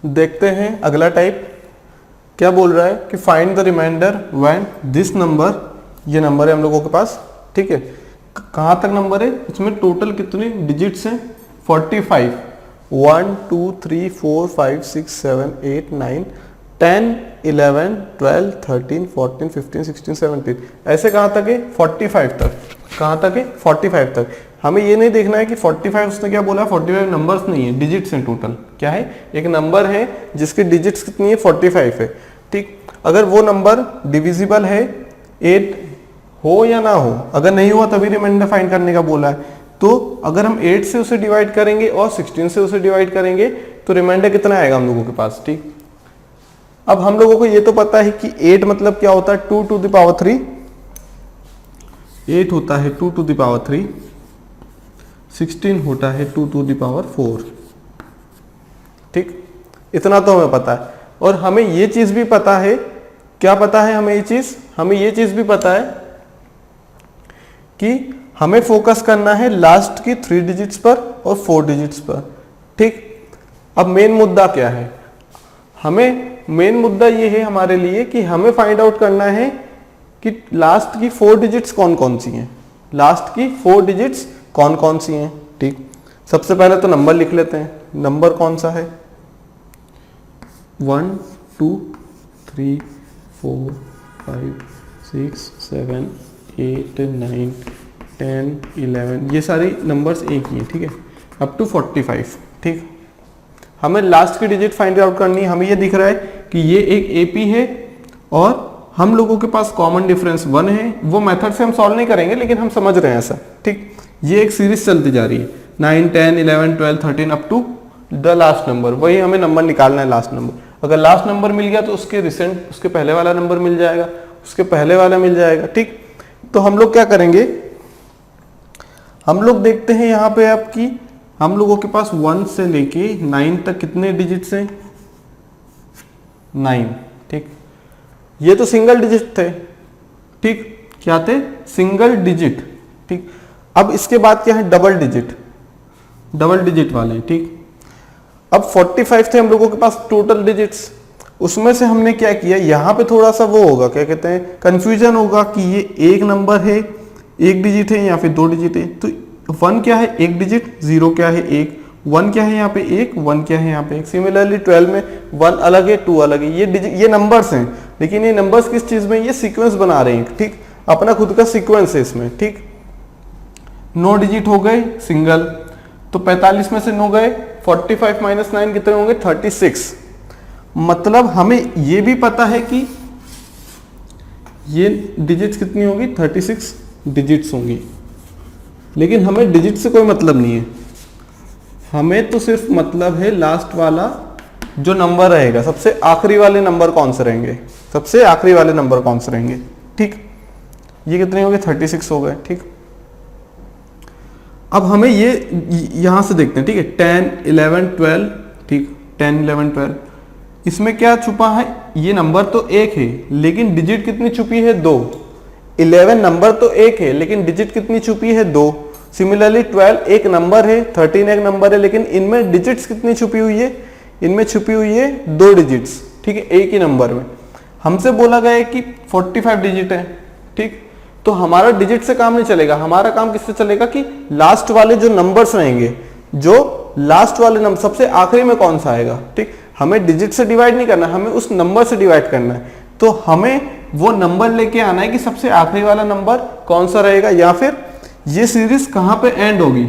देखते हैं अगला टाइप क्या बोल रहा है कि find the reminder when this number, ये नंबर है हम लोगों के पास, ठीक है। कहाँ तक नंबर है, इसमें टोटल कितने डिजिट्स हैं 45, 1 2 3 4 5 6 7 8 9 10 11 12 13 14 15 16 17, ऐसे कहाँ तक है 45 तक। कहाँ तक है 45 तक। हमें ये नहीं देखना है कि 45 उसने क्या बोला, 45 नंबर्स नहीं है, डिजिट्स हैं टोटल। क्या है, एक नंबर है जिसकी डिजिट्स कितनी है 45 है, ठीक। अगर वो नंबर डिविजिबल है 8 हो या ना हो, अगर नहीं हुआ तभी रिमाइंडर फाइंड करने का बोला है। तो अगर हम 8 से उसे डिवाइड करेंगे और 16 से उसे डिवाइड करेंगे तो रिमाइंडर कितना आएगा हम लोगों के पास, ठीक। अब हम लोगों को ये तो पता है कि 8 मतलब क्या होता है 2 to the power 3, 8 होता है 2 to the power 3, 16 होता है 2 to the power 4, ठीक। इतना तो हमें पता है। और हमें ये चीज भी पता है, क्या पता है हमें ये चीज भी पता है कि हमें फोकस करना है लास्ट की 3 डिजिट्स पर और 4 डिजिट्स पर, ठीक। अब मेन मुद्दा क्या है, मेन मुद्दा ये है हमारे लिए कि हमें फाइंड आउट करना है कि लास्ट की 4 डिजिट्स कौन कौन सी हैं, लास्ट की 4 डिजिट्स कौन कौन सी हैं, ठीक। सबसे पहले तो नंबर लिख लेते हैं। नंबर कौन सा है 1 2 3 4 5 6 7 8 9 10 11, ये सारे नंबर्स एक ही है, ठीक है, अप टू 45, ठीक। हमें लास्ट की डिजिट फाइंड आउट करनी है। हमें ये दिख रहा है कि ये एक एपी है और हम लोगों के पास कॉमन डिफरेंस 1 है। वो मेथड से हम सॉल्व नहीं करेंगे लेकिन हम समझ रहे हैं ऐसा, ठीक। ये एक सीरीज चलती जा रही है 9 10 11 12 13 up to the last number, वही हमें नंबर निकालना है लास्ट नंबर। अगर लास्ट नंबर मिल गया तो उसके रिसेंट, उसके पहले वाला नंबर मिल जाएगा, उसके पहले वाला मिल जाएगा, ठीक। तो हम लोग क्या करेंगे, हम लोग देखते हैं यहाँ पे आपकी, हम लोगों के पास 1 से लेके 9 तक कितने डिजिट्स हैं 9, ठीक। ये तो सिंगल डिजिट थे, ठीक, क्या थे सिंगल डिजिट, ठीक। अब इसके बाद क्या है डबल डिजिट वाले, ठीक। अब 45 थे हम लोगों के पास टोटल डिजिट्स, उसमें से हमने क्या किया, यहाँ पे थोड़ा सा वो होगा, क्या कहते हैं कंफ्यूजन होगा कि ये एक नंबर है, एक डिजिट है या फिर 2 डिजिट है। तो 1 क्या है एक डिजिट, 0 क्या है एक, 1 क्या है यहाँ पे एक, 1 क्या है यहाँ पे एक। सिमिलरली 12 में 1 अलग है 2 अलग है। ये नंबर्स हैं, लेकिन ये नंबर्स किस चीज में, ये सीक्वेंस बना रहे हैं, ठीक। अपना खुद का सीक्वेंस है इसमें, ठीक। 9 डिजिट हो गए सिंगल, तो 45 में से 9 गए, 45 माइनस 9 कितने होंगे 36। मतलब हमें ये भी पता है कि ये डिजिट्स कितनी होगी 36 डिजिट्स होंगी, लेकिन हमें डिजिट से कोई मतलब नहीं है। हमें तो सिर्फ मतलब है लास्ट वाला जो नंबर रहेगा, सबसे आखिरी वाले नंबर कौन से रहेंगे, सबसे आखिरी वाले नंबर कौन से रहेंगे, ठीक। ये कितने हो गए 36 हो गए, ठीक। अब हमें ये यहां से देखते हैं, ठीक है, 10 11 12, ठीक, 10 11 12, इसमें क्या छुपा है, ये नंबर तो एक है लेकिन डिजिट कितनी छुपी है 2। 11 नंबर तो एक है लेकिन डिजिट कितनी छुपी है 2। सिमिलरली 12 एक नंबर है, 13 एक नंबर है, लेकिन इनमें डिजिट्स कितनी छुपी हुई है, इनमें छुपी हुई है 2 डिजिट्स, ठीक है, एक ही नंबर में। हमसे बोला गया है कि 45 डिजिट है, ठीक। तो हमारा डिजिट से काम नहीं चलेगा, हमारा काम किससे चलेगा कि लास्ट वाले जो नंबर्स रहेंगे, जो लास्ट वाले नंबर सबसे आखिरी में कौन सा आएगा, ठीक। हमें डिजिट से डिवाइड नहीं करना, हमें उस नंबर से डिवाइड करना है। तो हमें वो नंबर लेके आना है कि सबसे आखिरी वाला नंबर कौन सा रहेगा, या फिर ये सीरीज कहां पे एंड होगी,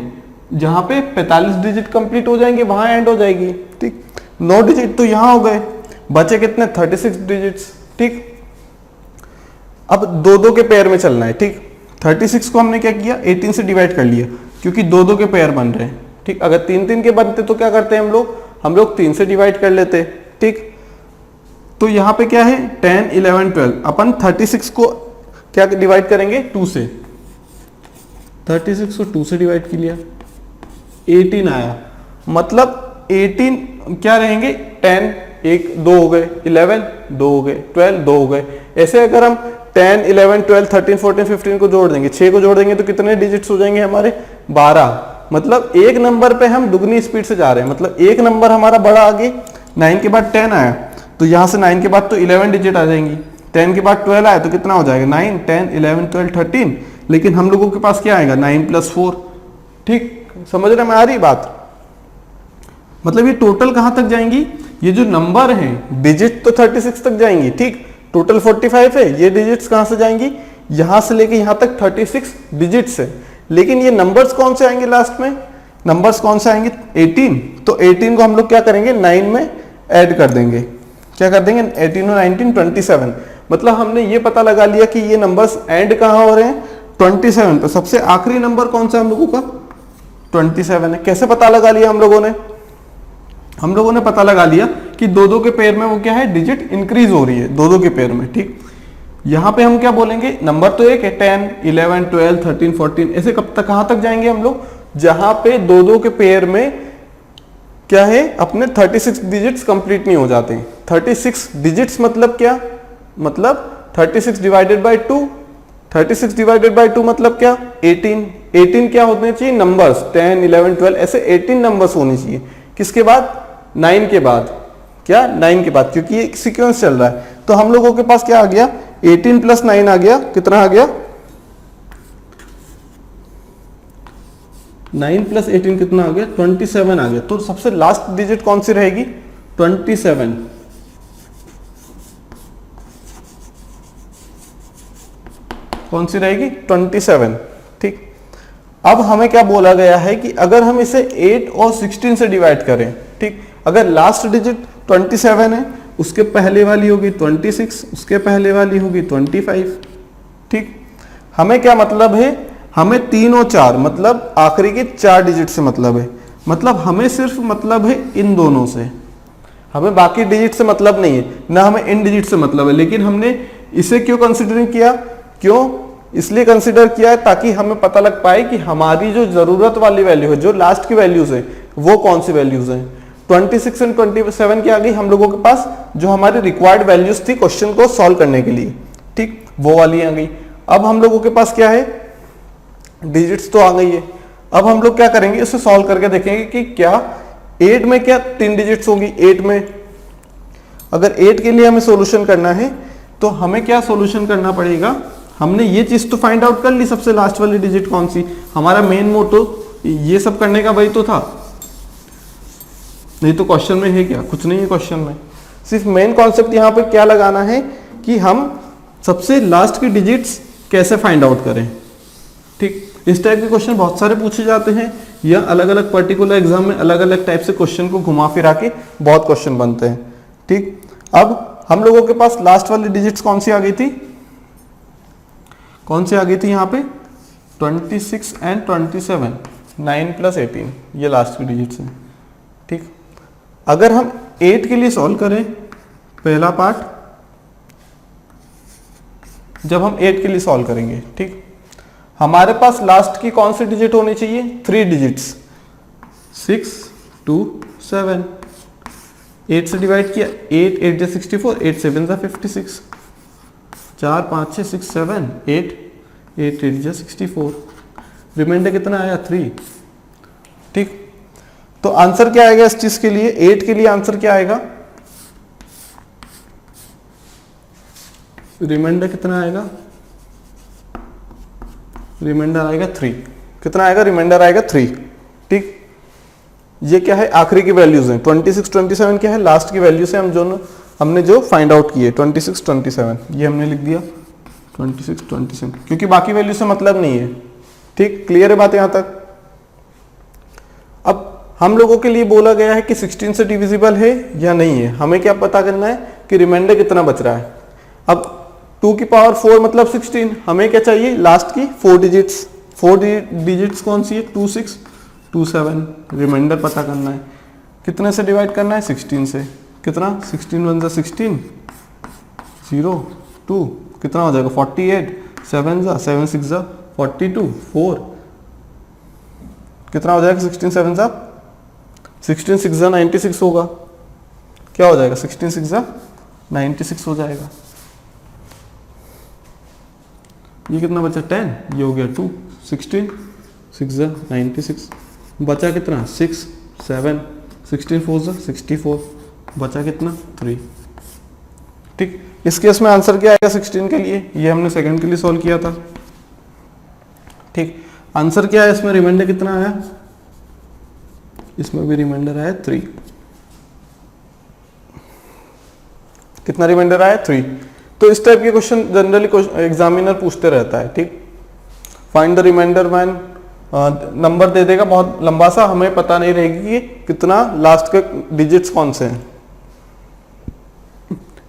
जहां पे 45 डिजिट कंप्लीट हो जाएंगे वहां एंड हो जाएगी, ठीक। 9 डिजिट तो यहां हो गए, बचे कितने 36 डिजिट्स, ठीक। अब 2-2 के पेयर में चलना है, ठीक। 36 को हमने क्या किया 18 से डिवाइड कर लिया, क्योंकि 2-2 के पेयर बन रहे हैं, ठीक। अगर 3-3 के बनते तो क्या करते हैं हम लोग 3 से डिवाइड कर लेते, ठीक। तो यहाँ पे क्या है 10 11 12, अपन 36 को क्या डिवाइड करेंगे 2 से, 36 को 2 से डिवाइड कर लिया, 18 आया। मतलब 18 क्या रहेंगे 10 1 2 हो गए, 11 2 हो गए, 12 2 हो गए। ऐसे अगर हम 10 11 12 13 14 15 को जोड़ देंगे, 6 को जोड़ देंगे तो कितने डिजिट्स हो जाएंगे हमारे 12। मतलब एक नंबर पे हम दुगनी स्पीड से जा रहे हैं, मतलब एक नंबर हमारा बड़ा आगे, 9 के बाद 10 आया तो यहाँ से 9 के बाद तो 11 डिजिट आ जाएंगी, 10 के बाद 12 आया तो कितना हो जाएगा 9, 10, 11, 12, 13। लेकिन हम लोगों के पास क्या आएगा 9 + 4। ठीक, समझ रहे में आ रही बात? मतलब ये टोटल कहां तक जाएंगी, ये जो नंबर हैं डिजिट तो 36 तक जाएंगी। ठीक, टोटल 45 है, ये डिजिट्स कहां से जाएंगी, यहां से लेके यहां तक 36 डिजिट्स है। लेकिन ये नंबर्स कौन से आएंगे लास्ट में, नंबर्स कौन से आएंगे 18। तो 18 को हम लोग क्या करेंगे 9 में ऐड कर देंगे। क्या कर देंगे 18 और 19 27। मतलब हमने ये पता लगा लिया कि ये नंबर्स एंड कहां हो रहे हैं 27 पे। सबसे आखिरी नंबर कौन सा हम लोगों का 27 है। कैसे पता लगा लिया हम लोगों ने पता लगा लिया कि दो दो के पेयर में वो क्या है डिजिट इंक्रीज हो रही है दो दो के पेयर में। ठीक, यहां पे हम क्या बोलेंगे, नंबर तो एक है 10, 11, 12, 13, 14, ऐसे कब तक कहां तक जाएंगे हम लोग, जहां पे दो दो के पेयर में क्या है अपने 36 डिजिट्स कंप्लीट नहीं हो जाते। 36 डिजिट्स मतलब क्या, मतलब 36 डिवाइडेड बाय 2, 36 डिवाइडेड बाय 2 मतलब क्या 18। 18 क्या होने चाहिए नंबर्स 10, 11, 12 ऐसे 18 नंबर्स होने चाहिए। किसके बाद 9 के बाद, क्या 9 के बाद, क्योंकि ये सीक्वेंस चल रहा है। तो हम लोगों के पास क्या आ गया 18 + 9 आ गया, कितना आ गया 9 + 18 कितना आ गया 27 आ गया। तो सबसे लास्ट डिजिट कौन सी रहेगी 27। कौन सी रहेगी 27। ठीक, अब हमें क्या बोला गया है कि अगर हम इसे 8 और 16 से डिवाइड करें, ठीक, अगर लास्ट डिजिट 27 है उसके पहले वाली होगी 26, उसके पहले वाली होगी 25। ठीक, हमें क्या मतलब है, हमें 3 और 4 मतलब आखिरी के 4 डिजिट से मतलब है। मतलब हमें सिर्फ मतलब है इन दोनों से, हमें बाकी डिजिट से मतलब नहीं है, ना हमें इन डिजिट से मतलब है। लेकिन हमने इसे क्यों कंसिडर किया, क्यों इसलिए कंसिडर किया है ताकि हमें पता लग पाए कि हमारी जो जरूरत वाली वैल्यू है, जो लास्ट की वैल्यूज है वो कौन सी वैल्यूज हैं। 26 और 27 की आ गई हम लोगों के पास जो हमारी रिक्वायर्ड वैल्यूज थी क्वेश्चन को सॉल्व करने के लिए। ठीक, वो वाली आ गई। अब हम लोगों के पास क्या है डिजिट्स तो आ गई है। अब हम लोग क्या करेंगे इसे सॉल्व करके देखेंगे कि क्या 8 में क्या 3 डिजिट्स होंगी। 8 में अगर 8 के लिए हमें सॉल्यूशन करना है तो हमें क्या सॉल्यूशन करना पड़ेगा, हमने ये चीज तो फाइंड आउट कर ली सबसे लास्ट वाली डिजिट कौन सी, हमारा मेन मोटो ये सब करने का वही तो था। नहीं तो क्वेश्चन में है क्या, कुछ नहीं है क्वेश्चन में। सिर्फ मेन कॉन्सेप्ट यहाँ पे क्या लगाना है कि हम सबसे लास्ट की डिजिट्स कैसे फाइंड आउट करें। ठीक, इस टाइप के क्वेश्चन बहुत सारे पूछे जाते हैं या अलग अलग पर्टिकुलर एग्जाम में अलग अलग टाइप से क्वेश्चन को घुमा फिरा के बहुत क्वेश्चन बनते हैं। ठीक, अब हम लोगों के पास लास्ट वाली डिजिट्स कौन सी आ गई थी, कौन सी आ गई थी यहाँ पे 26 एंड 27, 9 + 18 ये लास्ट की डिजिट्स हैं। ठीक, अगर हम 8 के लिए सॉल्व करें पहला पार्ट, जब हम 8 के लिए सॉल्व करेंगे, ठीक, हमारे पास लास्ट की कौन सी डिजिट होनी चाहिए 3 डिजिट्स 6, 2, 7। 8 से डिवाइड किया 8, 8 × 64, 8 7 × 56, 4 5 6 6 7 8, 8 8 × 64, रिमाइंडर कितना आया 3। ठीक, तो आंसर क्या आएगा इस चीज के लिए, 8 के लिए आंसर क्या आएगा, रिमाइंडर कितना आएगा, रिमाइंडर आएगा 3। कितना आएगा, रिमाइंडर आएगा 3। ठीक, ये क्या है आखिरी की वैल्यूज हैं 26 27 क्या है लास्ट की वैल्यूज है, हमने जो फाइंड आउट किए 26 27 ये हमने लिख दिया 26 27 क्योंकि बाकी वैल्यू से मतलब नहीं है। ठीक, क्लियर है बात यहां तक। अब हम लोगों के लिए बोला गया है कि 16 से डिविजिबल है या नहीं है, हमें क्या पता करना है कि रिमाइंडर कितना बच रहा है। अब 2 की पावर 4 मतलब 16, हमें क्या चाहिए लास्ट की 4 डिजिट्स। 4 डिजिट्स कौन सी है 2 6 2 7, रिमाइंडर पता करना है। कितने से डिवाइड करना है 16 से, कितना 16 1 × 16 0 2 कितना हो जाएगा 48, 7 7 6 42 4 कितना हो जाएगा 16 7 16 6 96 होगा। क्या हो जाएगा 16 6 96 हो जाएगा। ये कितना बचा 10, ये हो गया 2 16 6 96 बचा कितना 6 7 16 4 64 बचा कितना 3। ठीक, इस केस में आंसर क्या आएगा 16 के लिए, ये हमने सेकंड के लिए सॉल्व किया था। ठीक, आंसर क्या है इसमें, रिमाइंडर कितना आया, इसमें भी रिमाइंडर आया 3। कितना रिमाइंडर आया 3। तो इस टाइप के क्वेश्चन जनरली एग्जामिनर पूछते रहता है। ठीक, find the reminder when, number दे देगा बहुत लंबा सा, हमें पता नहीं रहेगी कि कितना लास्ट के डिजिट्स कौन से हैं।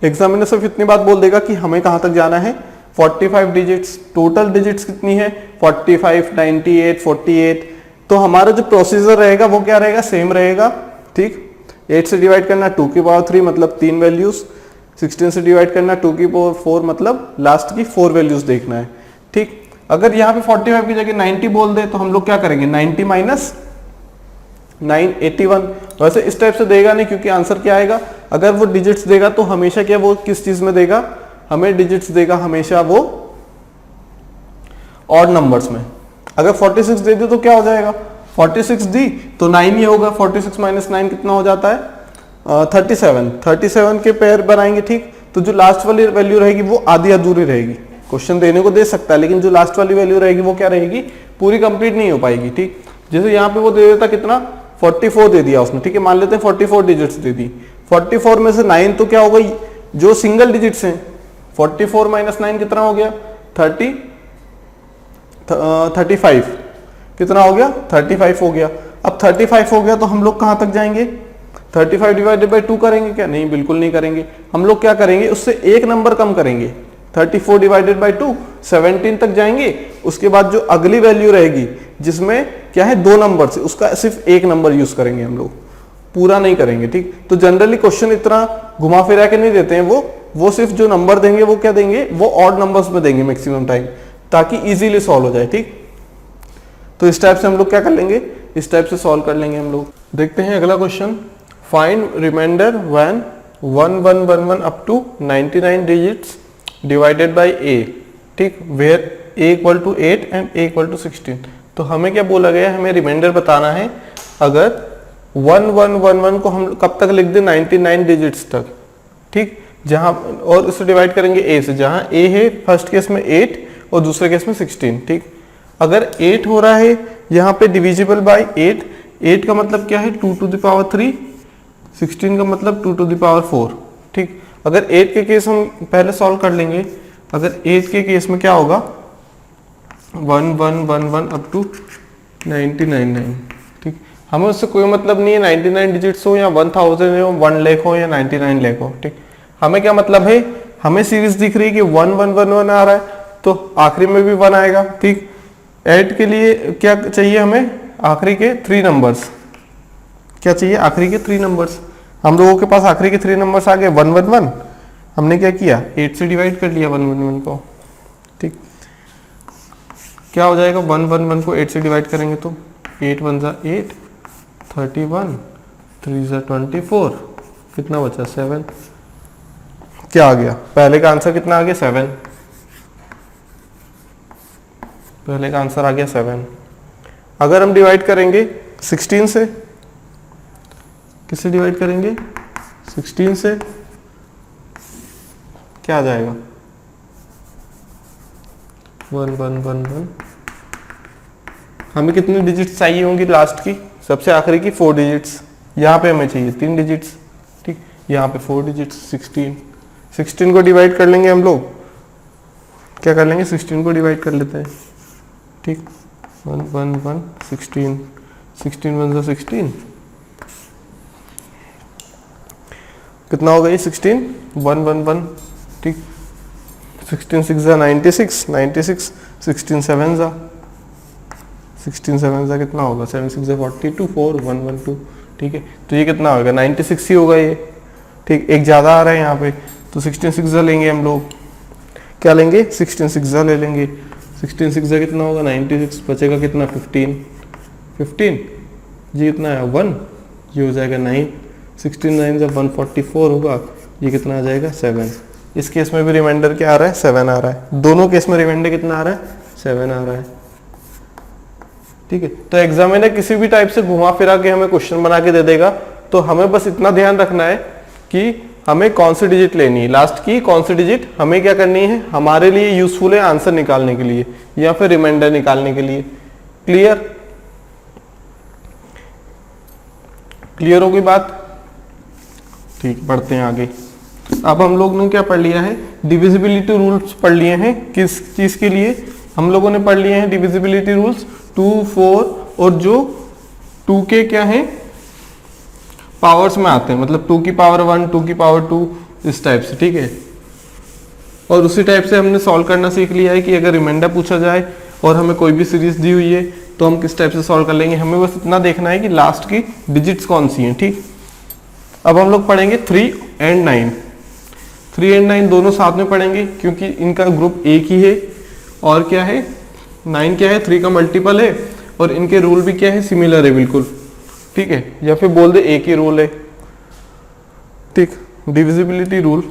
एग्जामिनर सिर्फ इतनी बात बोल देगा कि हमें कहां तक जाना है, 45 डिजिट्स। टोटल डिजिट्स कितनी है 45, 98, 48। तो हमारा जो प्रोसीजर रहेगा वो क्या रहेगा, सेम रहेगा। ठीक, 8 से डिवाइड करना 2 की पावर 3 मतलब 3 वैल्यूज, 16 से डिवाइड करना 2 की पावर 4 मतलब लास्ट की 4 वैल्यूज देखना है। ठीक, अगर यहाँ पे 45 की जगह 90 बोल दे तो हम लोग क्या करेंगे, 90 माइनस 9 81। वैसे इस टाइप से देगा नहीं, क्योंकि आंसर क्या आएगा, अगर वो डिजिट्स देगा तो हमेशा क्या वो किस चीज में देगा, हमें डिजिट्स देगा हमेशा वो ऑड नंबर्स में। अगर 46 दे दे तो क्या हो जाएगा, 46 दी तो 9 ही होगा, 46 माइनस 9 कितना हो जाता है 37। 37 के पेयर बनाएंगे। ठीक, तो जो लास्ट वाली वैल्यू रहेगी वो आधी अधूरी रहेगी। क्वेश्चन देने को दे सकता है, लेकिन जो लास्ट वाली वैल्यू रहेगी वो क्या रहेगी, पूरी कंप्लीट नहीं हो पाएगी। ठीक, जैसे यहाँ पे वो दे देता कितना 44 दे दिया उसने। ठीक है, मान लेते हैं 44 डिजिट्स दे दी, 44 में से 9 तो क्या होगा, जो सिंगल डिजिट्स हैं, 44 माइनस 9 कितना हो गया 35। कितना हो गया 35 हो गया। अब 35 हो गया तो हम लोग कहां तक जाएंगे, 35 डिवाइडेड बाई 2 करेंगे क्या, नहीं बिल्कुल नहीं करेंगे। हम लोग क्या करेंगे, उससे एक नंबर कम करेंगे, 34 डिवाइडेड बाई 2 17 तक जाएंगे। उसके बाद जो अगली वैल्यू रहेगी जिसमें क्या है 2 नंबर से, उसका सिर्फ एक नंबर यूज करेंगे हम लोग, पूरा नहीं करेंगे। ठीक, तो जनरली क्वेश्चन इतना घुमा फिरा के नहीं देते हैं, वो सिर्फ जो नंबर देंगे वो क्या देंगे, वो ऑड नंबर्स में देंगे मैक्सिमम टाइम, ताकि इजीली सॉल्व हो जाए। ठीक, तो इस टाइप से हम लोग क्या कर लेंगे, इस टाइप से सॉल्व कर लेंगे हम लोग। देखते हैं अगला question, find reminder when 1111 up to 99 digits divided by a। ठीक, where a equal to 8 and a equal to 16। तो हमें क्या बोला गया, हमें रिमाइंडर बताना है अगर 1111 को हम कब तक लिख दें 99 डिजिट्स तक। ठीक, जहां और इसे डिवाइड करेंगे a से, जहां a है फर्स्ट केस में 8 और दूसरे केस में 16। ठीक, अगर 8 हो रहा है यहाँ पे डिविजिबल बाय 8, 8 का मतलब क्या है 2 टू द पावर 3, 16 का मतलब 2 टू द पावर 4। ठीक, अगर 8 के केस हम पहले सॉल्व कर लेंगे। अगर 8 के केस में क्या होगा 1111 अप टू 999। ठीक, हमें उससे कोई मतलब नहीं है 99 डिजिट्स हो या 1000 हो, 1 लाख हो या 99 लाख हो। ठीक, हमें क्या मतलब है, हमें सीरीज दिख रही है कि 1111 आ रहा है तो आखिरी में भी 1 आएगा। ठीक, 8 के लिए क्या चाहिए हमें, आखिरी के 3 नंबर्स, क्या चाहिए आखिरी के 3 नंबर्स। हम लोगों के पास आखिरी के 3 नंबर्स आ गए 111। हमने क्या किया 8 से डिवाइड कर लिया 111 को। ठीक, क्या हो जाएगा 111 को 8 से डिवाइड करेंगे तो 8 1 जा 8, 31, 3 जा 24, कितना बचा 7। क्या आ गया, पहले का आंसर कितना आ गया 7, पहले का आंसर आ गया 7। अगर हम डिवाइड करेंगे 16 से, किससे डिवाइड करेंगे 16 से, क्या आ जाएगा 1 1 1 1। हमें कितनी डिजिट्स चाहिए होंगी लास्ट की, सबसे आखिरी की 4 डिजिट्स। यहाँ पे हमें चाहिए 3 डिजिट्स। ठीक, यहाँ पे 4 डिजिट्स 16 को डिवाइड कर लेंगे हम लोग, क्या कर लेंगे 16 को डिवाइड कर लेते हैं। ठीक, 1 1 1 16, 16 1 जा 16, कितना होगा ये 16 1 1 1। ठीक, 16 6 जा 96, 96, 16 7 जा 16 7 जा कितना होगा 7 6 जा 42, 4 1 1 2। ठीक है, तो ये कितना होगा 96 ही होगा ये। ठीक, एक ज़्यादा आ रहा है यहाँ पे, तो 16 6 जा लेंगे हम लोग, क्या लेंगे 16 6 जा ले लेंगे। 16 6 जा कितना होगा 96, बचेगा कितना 15, 15 ये कितना है 1, ये हो जाएगा 9, 16 9 जब 144 होगा, ये कितना आ जाएगा 7। इस केस में भी रिमाइंडर क्या आ रहा है 7 आ रहा है। दोनों केस में रिमाइंडर कितना आ रहा है 7 आ रहा है। ठीक है, तो एग्जामिनर किसी भी टाइप से घुमा फिरा के हमें क्वेश्चन बना के दे देगा, तो हमें बस इतना ध्यान रखना है कि हमें कौन सी डिजिट लेनी है, लास्ट की कौन सी डिजिट हमें क्या करनी है, हमारे लिए यूजफुल है आंसर निकालने के लिए या फिर रिमाइंडर निकालने के लिए। क्लियर? क्लियर होगी बात? ठीक, बढ़ते हैं आगे। अब हम लोग ने क्या पढ़ लिया है, डिविजिबिलिटी रूल्स पढ़ लिए हैं। किस चीज के लिए हम लोगों ने पढ़ लिए हैं डिविजिबिलिटी रूल्स? 2, 4 और जो 2 के क्या हैं पावर्स में आते हैं, मतलब 2 की पावर 1, 2 की पावर 2, इस टाइप से, ठीक है। और उसी टाइप से हमने सॉल्व करना सीख लिया है कि अगर रिमाइंडर पूछा जाए और हमें कोई भी सीरीज दी हुई है तो हम किस टाइप से सॉल्व कर लेंगे, हमें बस इतना देखना है कि लास्ट की डिजिट्स कौन सी हैं, ठीक। अब हम लोग पढ़ेंगे 3 एंड 9। 3 एंड 9 दोनों साथ में पढ़ेंगे क्योंकि इनका ग्रुप एक ही है। और क्या है, 9 क्या है, 3 का मल्टीपल है और इनके रूल भी क्या है, सिमिलर है बिल्कुल, ठीक है। या फिर बोल दे एक ही रूल है, ठीक। डिविजिबिलिटी रूल,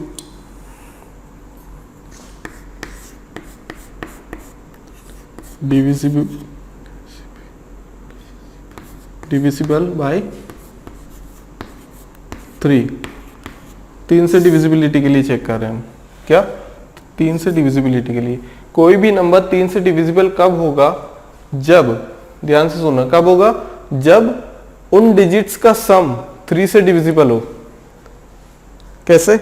डिविजिबल बाय 3 से डिविजिबिलिटी के लिए चेक कर रहे हैं हम, क्या 3 से डिविजिबिलिटी के लिए। कोई भी नंबर 3 से डिविजिबल कब होगा, जब, ध्यान से सुनना, कब होगा, जब उन डिजिट्स का सम 3 से डिविजिबल हो। कैसे?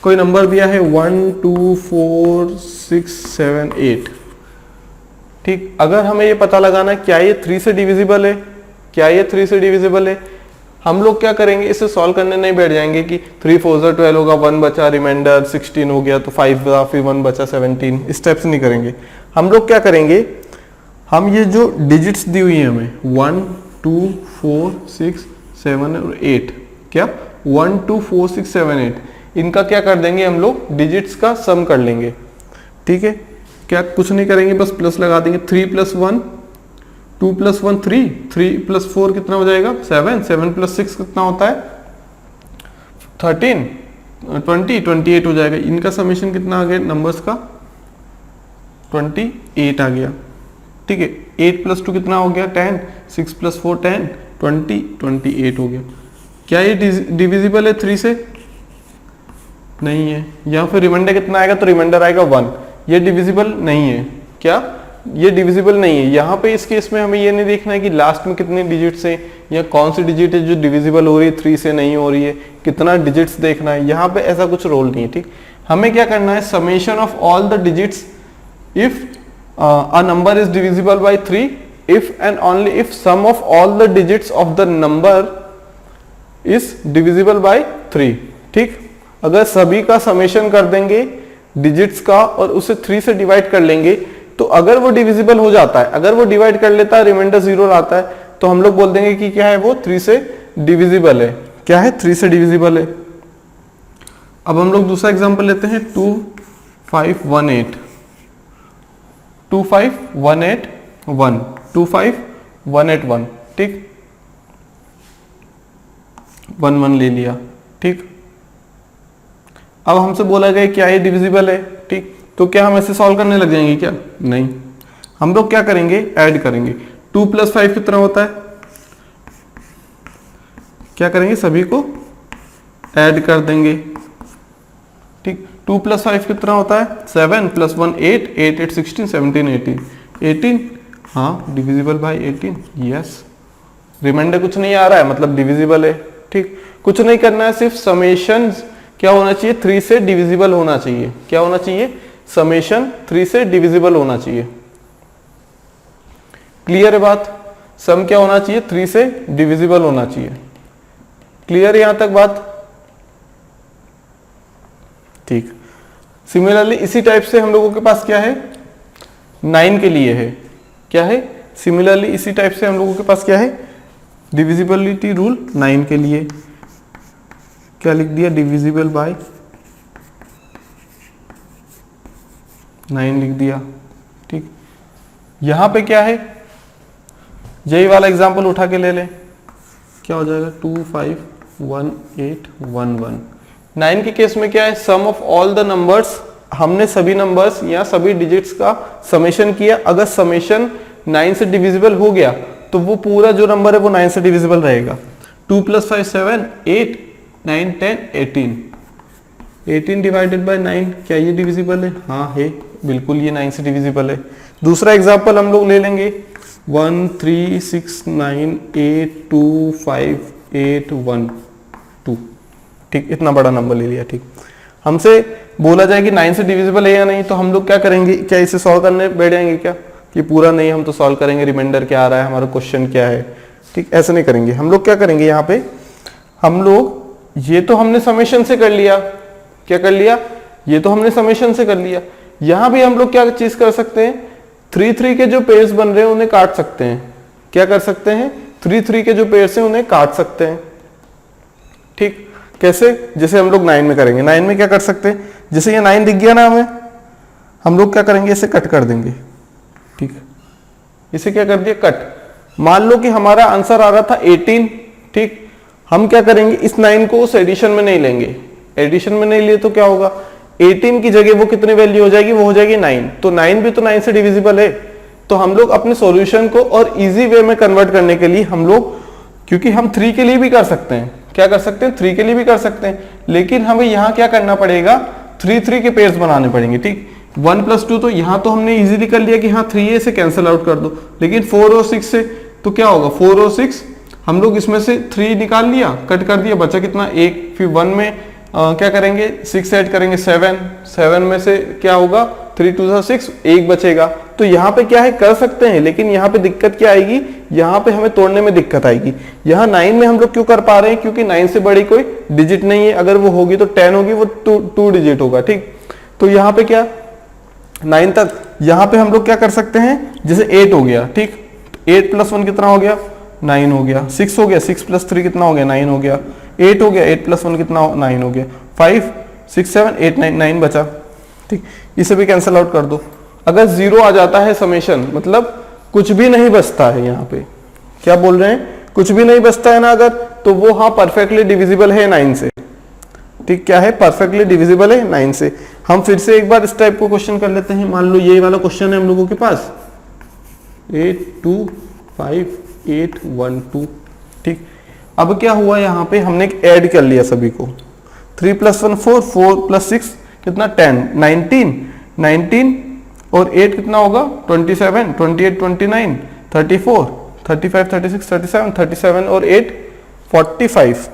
कोई नंबर दिया है 1, 2, 4, 6, 7, 8, ठीक। अगर हमें ये पता लगाना है क्या ये 3 से डिविजिबल है, क्या ये 3 से डिविजिबल है, हम लोग क्या करेंगे, इसे सॉल्व करने नहीं बैठ जाएंगे कि 3 4 12 होगा, 1 बचा, रिमाइंडर 16 हो गया तो 5 बचा, फिर 1 बचा 17, इस टाइप से नहीं करेंगे। हम लोग क्या करेंगे, हम ये जो डिजिट्स दी हुई है हमें 1, 2, 4, 6, 7 और 8, क्या 1, 2, 4, 6, 7, 8, इनका क्या कर देंगे हम लोग, डिजिट्स का सम कर लेंगे, ठीक है। क्या कुछ नहीं करेंगे, बस प्लस लगा देंगे। 3 + 1, 2 + 1 3, 3 + 4 कितना हो जाएगा 7, 7 + 6 कितना होता है 13, 20, 28 हो जाएगा। इनका समेशन कितना आ गया नंबर्स का, 28 आ गया, ठीक है। 8 + 2 कितना हो गया 10, 6 + 4 10, 20, 28 हो गया। क्या ये डिविजिबल है 3 से? नहीं है। यहाँ फिर रिमाइंडर कितना आएगा, तो रिमाइंडर आएगा 1, ये डिविजिबल नहीं है। क्या ये डिविजिबल नहीं है? यहाँ पे इस केस में हमें ये नहीं देखना है कि लास्ट में कितने डिजिट्स हैं या कौन सी डिजिट है जो डिविजिबल हो रही है 3 से नहीं हो रही है, कितना डिजिट्स देखना है, यहाँ पे ऐसा कुछ रोल नहीं है, ठीक। हमें क्या करना है, summation of all the digits if a number is divisible by 3 if and only if sum of all the digits of the number is divisible by 3, ठीक। अगर सभी का समेशन कर देंगे डिजिट्स का और उसे 3 से डिवाइड कर लेंगे तो अगर वो डिविजिबल हो जाता है, अगर वो डिवाइड कर लेता है रिमाइंडर 0 आता है तो हम लोग बोल देंगे कि क्या है, वो 3 से डिविजिबल है। क्या है, 3 से डिविजिबल है। अब हम लोग दूसरा एग्जांपल लेते हैं 2, 5, 1, 8, 2, 5, 1, 8, 1, 2, 5, 1, 8, 1, ठीक। 1, 1 ले लिया, ठीक। अब हमसे बोला गया क्या ये डिविजिबल है, ठीक। तो क्या हम ऐसे सॉल्व करने लग जाएंगे क्या? नहीं, हम लोग क्या करेंगे, ऐड करेंगे। 2 + 5 कितना होता है, क्या करेंगे, सभी को ऐड कर देंगे, ठीक। 2 + 5 कितना होता है 7 + 1 8, 8 8 16, 17 18, 18, हाँ डिविजिबल बाय 18, यस। रिमाइंडर कुछ नहीं आ रहा है मतलब डिविजिबल है, ठीक। कुछ नहीं करना है, सिर्फ समेशन क्या होना चाहिए, 3 से डिविजिबल होना चाहिए। क्या होना चाहिए, समेशन 3 से डिविजिबल होना चाहिए। क्लियर है बात? सम क्या होना चाहिए, 3 से डिविजिबल होना चाहिए। क्लियर है यहां तक बात? ठीक। सिमिलरली इसी टाइप से हम लोगों के पास क्या है, 9 के लिए है। क्या है, सिमिलरली इसी टाइप से हम लोगों के पास क्या है, डिविजिबिलिटी रूल 9 के लिए। क्या लिख दिया, डिविजिबल बाय 9 लिख दिया, ठीक। यहां पे क्या है, यही वाला एग्जांपल उठा के ले लें, क्या हो जाएगा 2 5 1 8 1 1। 9 के केस में क्या है, सम ऑफ ऑल द नंबर्स, हमने सभी नंबर्स या सभी डिजिट्स का समेशन किया। अगर समेशन 9 से डिविजिबल हो गया तो वो पूरा जो नंबर है वो 9 से डिविजिबल रहेगा। 2 + 5 7, 8, 9 10 18, 18 डिवाइडेड बाय 9, क्या ये डिविजिबल है? हाँ है, बिल्कुल ये 9 से डिविजिबल है। दूसरा एग्जाम्पल हम लोग ले लेंगे 1 3 6 9 8 2 5 8 1 2, ठीक, इतना बड़ा नंबर ले लिया। ठीक, हमसे बोला जाए कि 9 से डिविजिबल है या नहीं, तो हम लोग क्या करेंगे, क्या इसे सॉल्व करने बैठ जाएंगे क्या कि पूरा नहीं, हम तो सॉल्व करेंगे रिमाइंडर क्या आ रहा है, हमारा क्वेश्चन क्या है। ठीक, ऐसे नहीं करेंगे। हम लोग क्या करेंगे, यहाँ पे हम लोग ये तो हमने समेशन से कर लिया, क्या कर लिया, ये तो हमने समेशन से कर लिया। यहां भी हम लोग क्या चीज कर सकते हैं, 3 3 के जो पेयर्स बन रहे हैं उन्हें काट सकते हैं। क्या कर सकते हैं, 3 3 के जो पेयर्स हैं उन्हें काट सकते हैं। ठीक, कैसे, जैसे हम लोग 9 में करेंगे। 9 में क्या कर सकते हैं, जैसे ये 9 दिख गया ना हमें, हम लोग क्या करेंगे, इसे कट कर देंगे। ठीक, इसे क्या कर दिया, कट। मान लो कि हमारा आंसर आ रहा था 18, ठीक, हम क्या करेंगे, इस 9 को उस एडिशन में नहीं लेंगे। एडिशन में नहीं लिए तो क्या होगा, 18 की जगह वो कितनी वैल्यू हो जाएगी, वो हो जाएगी 9। तो 9 भी तो 9 से डिविजिबल है। तो हम लोग अपने सॉल्यूशन को और इजी वे में कन्वर्ट करने के लिए हम लोग, क्योंकि हम 3 के लिए भी कर सकते हैं, क्या कर सकते हैं, 3 के लिए भी कर सकते हैं, लेकिन हमें यहाँ क्या करना पड़ेगा, 3 3 के पेयर्स बनाने पड़ेंगे। ठीक, 1 + 2 तो यहाँ तो हमने इजीली कर लिया कि हाँ 3a से कैंसिल आउट कर दो, लेकिन 4 और 6 से तो क्या होगा, 4 और 6 हम लोग इसमें से 3 निकाल लिया, कट कर दिया, बचा कितना, 1। फिर 1 में क्या करेंगे, 6 ऐड करेंगे, 7 में से क्या होगा, 3 2 6, 1 बचेगा। तो यहाँ पे क्या है, कर सकते हैं, लेकिन यहाँ पे दिक्कत क्या आएगी, यहाँ पे हमें तोड़ने में दिक्कत आएगी। यहाँ 9 में हम लोग क्यों कर पा रहे हैं, क्योंकि 9 से बड़ी कोई डिजिट नहीं है। अगर वो होगी तो 10 होगी, वो 2 डिजिट होगा। ठीक, तो यहाँ पे क्या, 9 तक यहाँ पे हम लोग क्या कर सकते हैं, जैसे 8 हो गया, ठीक, 8 + 1 कितना हो गया, 9 हो गया। 6 हो गया, 6 + 3 कितना हो गया, 9 हो गया। 8 हो गया, 8 + 1 कितना, 9 हो गया। 5 6 7 8 9, 9 बचा। ठीक, इसे भी कैंसिल आउट कर दो। अगर 0 आ जाता है समेशन, मतलब कुछ भी नहीं बचता है, यहाँ पे क्या बोल रहे हैं, कुछ भी नहीं बचता है ना अगर, तो वो हाँ परफेक्टली डिविजिबल है 9 से। ठीक, क्या है, परफेक्टली डिविजिबल है 9 से। हम फिर से एक बार इस टाइप को क्वेश्चन कर लेते हैं। मान लो ये वाला क्वेश्चन है हम लोगों के पास, 8 2 5 8 1 2। ठीक, अब क्या हुआ, यहाँ पे हमने ऐड कर लिया सभी को, 3 + 1 4, 4 + 6 कितना, 10, 19 और 8 कितना होगा, 27, 28 29 34 35 36 37 37 और 8 45।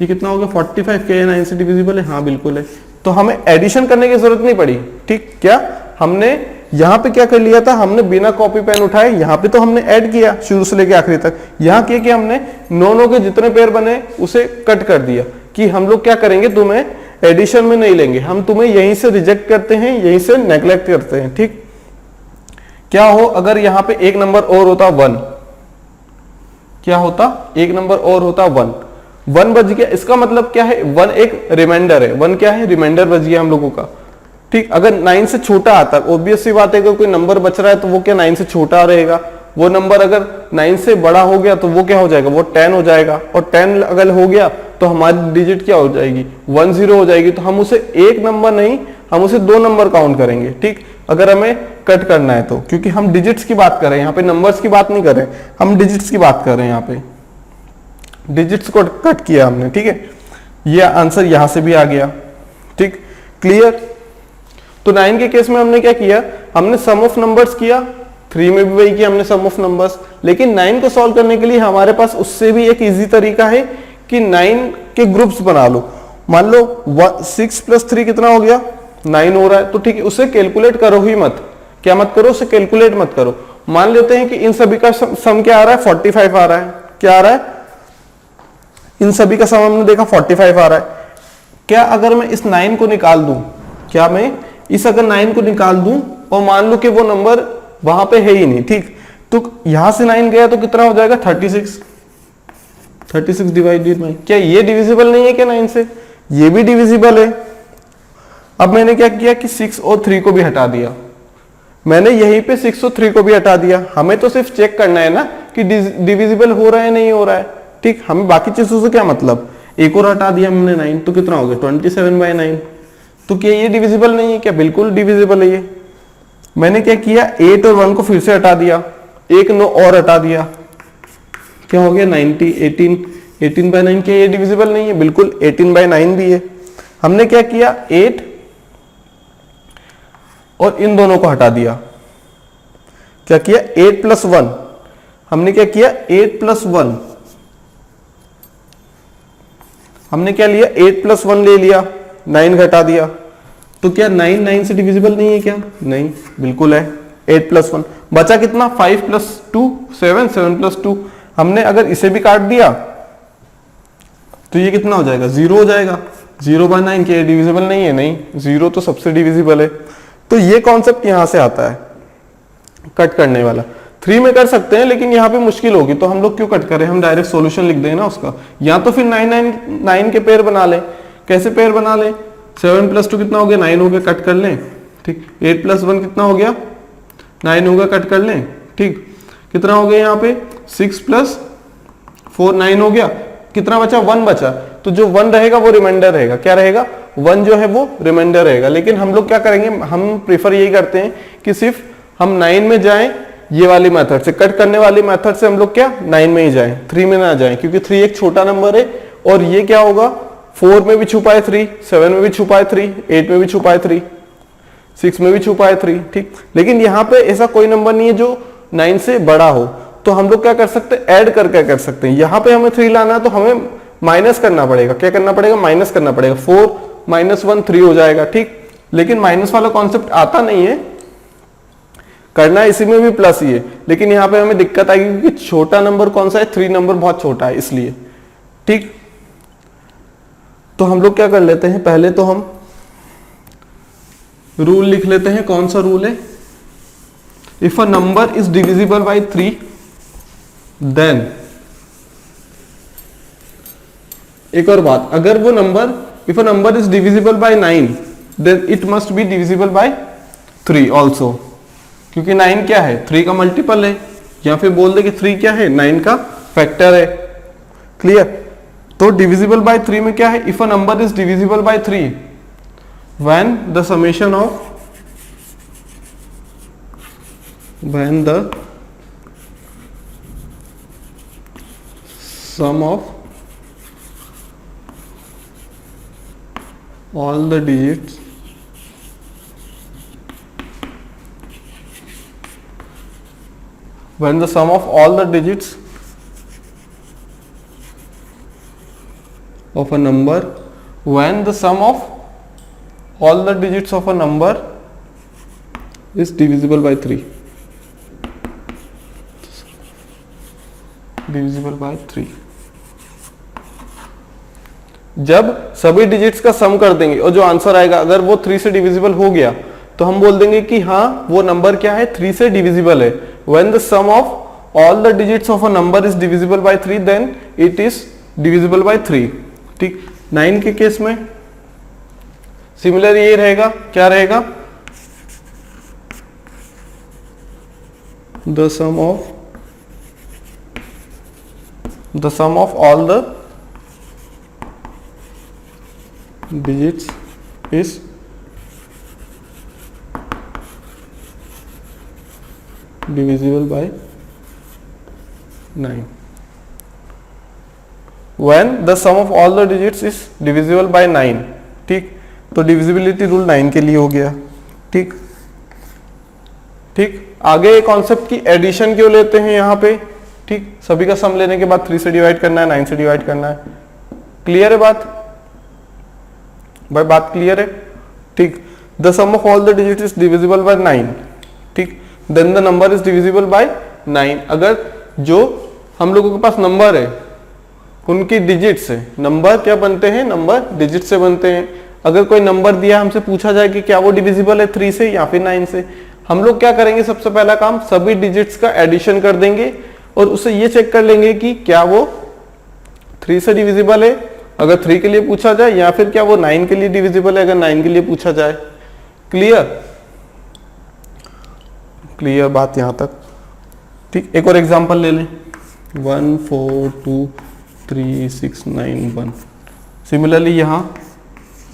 ये कितना होगा, 45। क्या 9 से डिविजिबल है, हाँ बिल्कुल है। तो हमें एडिशन करने की जरूरत नहीं पड़ी। ठीक, क्या हमने यहाँ पे क्या कर लिया था, हमने बिना कॉपी पेन उठाए यहाँ पे तो हमने ऐड किया शुरू से लेके आखिरी तक। यहाँ किया कि हमने 9 के जितने पेयर बने उसे कट कर दिया कि हम लोग क्या करेंगे, तुम्हें एडिशन में नहीं लेंगे, हम तुम्हें यहीं से रिजेक्ट करते हैं, यहीं से नेग्लेक्ट करते हैं। ठीक, क्या हो अगर यहाँ पे एक नंबर और होता 1, क्या होता, एक नंबर और होता 1 बच गया। इसका मतलब क्या है, 1 एक रिमाइंडर है, 1 क्या है, रिमाइंडर बच गया हम लोगों का। ठीक, अगर 9 से छोटा आता, ऑब्वियस सी बात है कि कोई नंबर बच रहा है तो वो क्या 9 से छोटा रहेगा। वो नंबर अगर 9 से बड़ा हो गया तो वो क्या हो जाएगा, वो 10 हो जाएगा। और 10 अगर हो गया तो हमारी डिजिट क्या हो जाएगी, 1 0 हो जाएगी। तो हम उसे एक नंबर नहीं, हम उसे 2 नंबर काउंट करेंगे। ठीक, अगर हमें कट करना है तो, क्योंकि हम डिजिट्स की बात कर रहे हैं यहाँ पे, नंबर्स की बात नहीं कर रहे हैं, हम डिजिट्स की बात कर रहे हैं। यहाँ पे डिजिट्स को कट किया हमने। ठीक है, ये आंसर यहां से भी आ गया। ठीक, क्लियर। तो 9 के केस में हमने क्या किया, हमने सम ऑफ नंबर्स किया, 3 में भी वही किया हमने, सम ऑफ नंबर्स। लेकिन 9 को सॉल्व करने के लिए हमारे पास उससे भी एक इजी तरीका है कि 9 के ग्रुप्स बना लो। मान लो 6 + 3 कितना हो गया, 9 हो रहा है। तो ठीक है, उसे कैलकुलेट करो ही मत, क्या मत करो, उसे कैलकुलेट मत करो। मान लेते हैं कि इन सभी का सम क्या आ रहा है, 45 आ रहा है। क्या आ रहा है, इन सभी का सम हमने देखा 45 आ रहा है। क्या अगर मैं इस 9 को निकाल दूं, क्या मैं इस अगर 9 को निकाल दूं और मान लो कि वो नंबर वहां पे है ही नहीं। ठीक, तो यहां से 9 गया तो कितना हो जाएगा, 36 डिवाइडेड बाय, क्या ये डिविजिबल नहीं है क्या 9 से, ये भी डिविजिबल है। अब मैंने क्या किया कि 6 और 3 को भी हटा दिया, मैंने यहीं पे 6 और 3 को भी हटा दिया। हमें तो सिर्फ चेक करना है ना कि डिविजिबल हो रहा है नहीं हो रहा है। ठीक, हमें बाकी चीजों से क्या मतलब, एक और हटा दिया हमने 9, तो कितना हो गया 27/9। तो क्या ये डिविजिबल नहीं है क्या, बिल्कुल डिविजिबल है ये। मैंने क्या किया, 8 और 1 को फिर से हटा दिया, एक 9 और हटा दिया, क्या हो गया 90 18। 18/9 क्या ये डिविजिबल नहीं है? बिल्कुल 18/9 भी है। हमने क्या किया, 8 और इन दोनों को हटा दिया। क्या किया, 8 + 1। हमने क्या किया, 8 + 1। हमने क्या लिया, 8 + 1 ले लिया, 9 घटा दिया। तो क्या 9 9 से डिविजिबल नहीं है क्या? नहीं, बिल्कुल है। 8 + 1 बचा कितना, 5 + 2 7, 7 + 2। हमने अगर इसे भी काट दिया तो ये कितना हो जाएगा, 0 हो जाएगा। 0/9 क्या डिविजिबल नहीं है? नहीं, 0 तो सबसे डिविजिबल है। तो ये कॉन्सेप्ट यहां से आता है, कट करने वाला। 3 में कर सकते हैं लेकिन यहाँ पे मुश्किल होगी, तो हम लोग क्यों कट करें, हम डायरेक्ट सॉल्यूशन लिख देंगे ना उसका। या तो फिर 9 9 9 के पेयर बना लें। कैसे पेयर बना लें, 7 + 2 कितना हो गया, 9 हो गया, कट कर लें। ठीक, 8 + 1 कितना हो गया, 9 होगा, कट कर लें। ठीक, कितना हो गया यहाँ पे, 6 + 4 9 हो गया। कितना बचा, 1 बचा। तो जो 1 रहेगा वो रिमाइंडर रहेगा। क्या रहेगा, 1 जो है वो रिमाइंडर रहेगा। लेकिन हम लोग क्या करेंगे, हम प्रीफर यही करते हैं कि सिर्फ हम 9 में जाएं, ये वाली मेथड से, कट करने वाली मेथड से हम लोग क्या 9 में ही जाएं, 3 में ना जाएं, क्योंकि 3 एक छोटा नंबर है। और ये क्या होगा, 4 में भी छुपा है 3, 7 में भी छुपा है 3, 8 में भी छुपा है 3, 6 में भी छुपा है 3। ठीक, लेकिन यहाँ पे ऐसा कोई नंबर नहीं है जो 9 से बड़ा हो। तो हम लोग क्या कर सकते हैं, ऐड करके कर सकते हैं। यहाँ पे हमें 3 लाना है तो हमें माइनस करना पड़ेगा। क्या करना पड़ेगा, माइनस करना पड़ेगा। 4 - 1 3 हो जाएगा। ठीक, लेकिन माइनस वाला कॉन्सेप्ट आता नहीं है, करना इसी में भी प्लस ही है। लेकिन यहाँ पे हमें दिक्कत आएगी क्योंकि छोटा नंबर कौन सा है, 3 नंबर बहुत छोटा है इसलिए। ठीक, तो हम लोग क्या कर लेते हैं, पहले तो हम रूल लिख लेते हैं। कौन सा रूल है, if a number is divisible by 3 then, एक और बात, अगर वो नंबर, if a number is divisible by 9 then it must be divisible by 3 also, क्योंकि 9 क्या है, 3 का मल्टीपल है। या फिर बोल दे कि 3 क्या है, 9 का फैक्टर है। क्लियर, तो डिविजिबल बाय 3 में क्या है, if a number is divisible by 3 when the summation of, when the sum of all the digits when the sum of all the digits of a number, when the sum of all the digits of a number is divisible by 3, divisible by 3। जब सभी digits का सम कर देंगे और जो answer आएगा अगर वो 3 से डिविजिबल हो गया तो हम बोल देंगे कि हाँ वो नंबर क्या है, 3 से डिविजिबल है। When the sum of all the digits of a number is divisible by 3 then it is divisible by 3। ठीक, 9 के केस में सिमिलर ये रहेगा, क्या रहेगा, the sum of all the digits is divisible by 9 when the sum of all the digits is divisible by 9। ठीक, तो divisibility rule 9 के लिए हो गया। ठीक ठीक, आगे कॉन्सेप्ट की एडिशन क्यों लेते हैं यहाँ पे। ठीक, सभी का सम लेने के बाद 3 से डिवाइड करना है, 9 से डिवाइड करना है। क्लियर है बात भाई, बात क्लियर है। ठीक, the sum of all the digit is divisible by 9। ठीक, then the number is divisible by 9। अगर जो हम लोगों के पास नंबर है उनकी डिजिट से, नंबर क्या बनते हैं, नंबर डिजिट से बनते हैं। अगर कोई नंबर दिया, हमसे पूछा जाए कि क्या वो डिविजिबल है 3 से या फिर 9 से, हम लोग क्या करेंगे, सबसे पहला काम सभी डिजिट्स का एडिशन कर देंगे और उससे ये चेक कर लेंगे कि क्या वो 3 से डिविजिबल है अगर 3 के लिए पूछा जाए, या फिर क्या वो 9 के लिए डिविजिबल है अगर 9 के लिए पूछा जाए। क्लियर, क्लियर बात यहां तक। ठीक, एक और एग्जांपल ले लें, 1 4 2 3 6 9 1। सिमिलरली यहां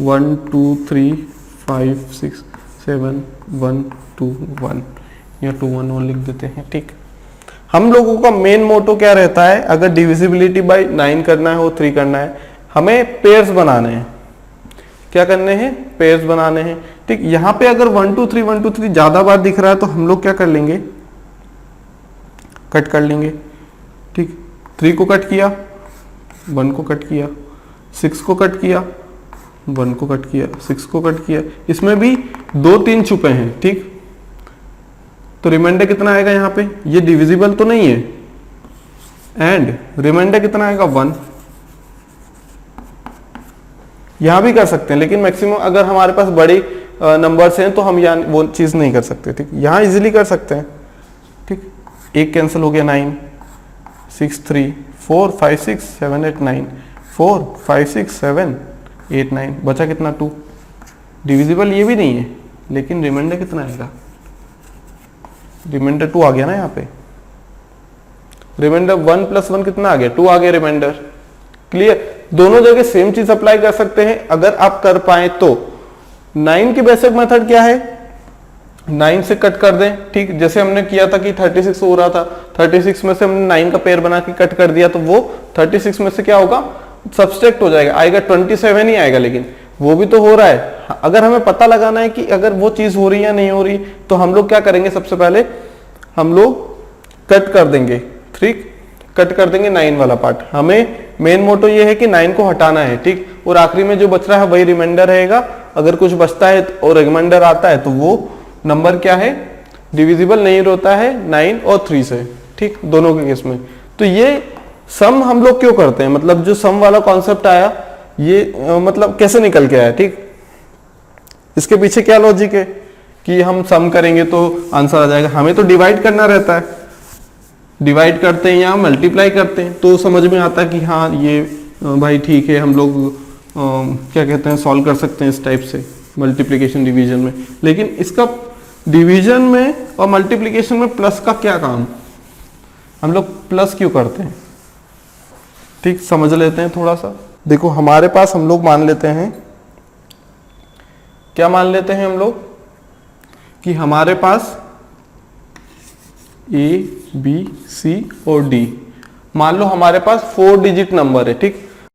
1 2 3 5 6 7 1 2 1, या 2 1 और लिख देते हैं। ठीक, हम लोगों का मेन मोटो क्या रहता है, अगर डिविजिबिलिटी बाय 9 करना है और 3 करना है, हमें पेयर्स बनाने हैं। क्या करने हैं? पेयर्स बनाने हैं। ठीक, यहां पे अगर 1 2 3 1 2 3 ज्यादा बार दिख रहा है तो हम लोग क्या कर लेंगे, कट कर लेंगे। ठीक, 3 को कट किया, 1 को कट किया, 6 को कट किया, 1 को कट किया, 6 को कट किया। इसमें भी 2 3 छुपे हैं। ठीक, तो रिमाइंडर कितना आएगा यहाँ पे? ये डिविजिबल तो नहीं है, एंड रिमाइंडर कितना आएगा? 1। यहां भी कर सकते हैं, लेकिन मैक्सिमम अगर हमारे पास बड़ी नंबर्स हैं तो हम यहाँ वो चीज नहीं कर सकते। ठीक, यहाँ इजीली कर सकते हैं। ठीक, 1 कैंसिल हो गया, 9 6 3 4 5 6 7 8 9 4 5 6 7 8 9, बचा कितना? 2। डिविजिबल ये भी नहीं है, लेकिन रिमाइंडर कितना आएगा? रिमाइंडर 2 आ गया ना यहाँ पे। रिमाइंडर 1 + 1 कितना आ गया? 2 आ गया रिमाइंडर। क्लियर? दोनों जगह सेम चीज अप्लाई कर सकते हैं अगर आप कर पाए तो। 9 की बेसिक मेथड क्या है? 9 से कट कर दें। ठीक, जैसे हमने किया था कि 36 हो रहा था, 36 में से हमने 9 का पेयर बना के कट कर दिया, तो वो 36 में से क्या होगा? सब्सट्रैक्ट हो जाएगा, आएगा 27 ही आएगा, लेकिन वो भी तो हो रहा है। अगर हमें पता लगाना है कि अगर वो चीज हो रही है या नहीं हो रही, तो हम लोग क्या करेंगे? सबसे पहले हम लोग कट कर देंगे। ठीक, कट कर देंगे 9 वाला पार्ट। हमें मेन मोटो ये है कि 9 को हटाना है। ठीक, और आखिरी में जो बच रहा है वही रिमाइंडर रहेगा। अगर कुछ बचता है और रिमाइंडर आता है तो वो नंबर क्या है? डिविजिबल नहीं होता है 9 और 3 से। ठीक, दोनों के केस में। तो ये सम हम लोग क्यों करते हैं, मतलब जो सम वाला कॉन्सेप्ट आया ये मतलब कैसे निकल के आया? ठीक, इसके पीछे क्या लॉजिक है कि हम सम करेंगे तो आंसर आ जाएगा? हमें तो डिवाइड करना रहता है, डिवाइड करते हैं या मल्टीप्लाई करते हैं तो समझ में आता है कि हाँ ये भाई ठीक है, हम लोग क्या कहते हैं, सॉल्व कर सकते हैं इस टाइप से मल्टीप्लिकेशन डिवीजन में। लेकिन इसका डिवीजन में और मल्टीप्लिकेशन में प्लस का क्या काम? हम लोग प्लस क्यों करते हैं? ठीक, समझ लेते हैं थोड़ा सा। देखो हमारे पास हम लोग मान लेते हैं, क्या मान लेते हैं हम लोग कि हमारे पास A B C और D, मान लो हमारे पास 4 डिजिट नंबर है। ठीक,